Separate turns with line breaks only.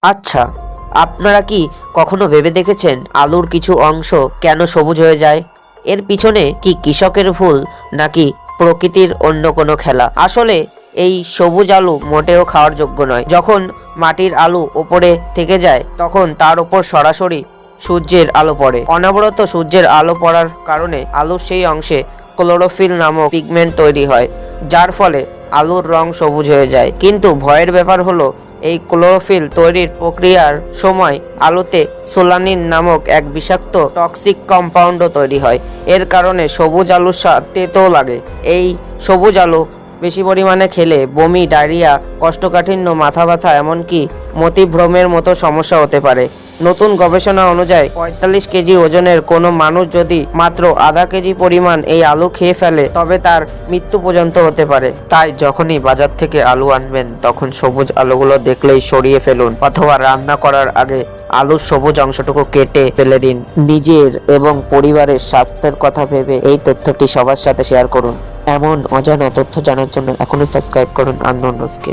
আচ্ছা, আপনারা কি কখনো ভেবে দেখেছেন আলুর কিছু অংশ কেন সবুজ হয়ে যায়? এর পিছনে কি কৃষকের ভুল নাকি প্রকৃতির অন্য কোনো খেলা? আসলে এই সবুজ আলু মোটেও খাওয়ার যোগ্য নয়। যখন মাটির আলু ওপরে থেকে যায় তখন তার উপর সরাসরি সূর্যের আলো পড়ে। অনবরত সূর্যের আলো পড়ার কারণে আলুর সেই অংশে ক্লোরোফিল নামক পিগমেন্ট তৈরি হয়, যার ফলে আলুর রং সবুজ হয়ে যায়। কিন্তু ভয়ের ব্যাপার হলো এই ক্লোরোফিল তৈরির প্রক্রিয়ার সময় আলুতে সোলানিন নামক এক বিষাক্ত টক্সিক কম্পাউন্ডও তৈরি হয়। এর কারণে সবুজ আলুর স্বাদ তেতো লাগে। এই সবুজ আলু বেশি পরিমাণে খেলে বমি, ডায়রিয়া, কোষ্ঠকাঠিন্য, মাথা ব্যথা, এমনকি মতিভ্রমের মতো সমস্যা হতে পারে। নতুন গবেষণা অনুযায়ী ৪৫ কেজি ওজনের কোনো মানুষ যদি মাত্র আধা কেজি পরিমাণ এই আলু খেয়ে ফেলে তবে তার মৃত্যু পর্যন্ত হতে পারে। তাই যখনই বাজার থেকে আলু আনবেন তখন সবুজ আলুগুলো দেখলেই সরিয়ে ফেলুন, অথবা রান্না করার আগে আলুর সবুজ অংশটুকু কেটে ফেলে দিন। নিজের এবং পরিবারের স্বাস্থ্যের কথা ভেবে এই তথ্যটি সবার সাথে শেয়ার করুন। এমন অজানা তথ্য জানার জন্য এখনই সাবস্ক্রাইব করুন আননোন নিউজকে।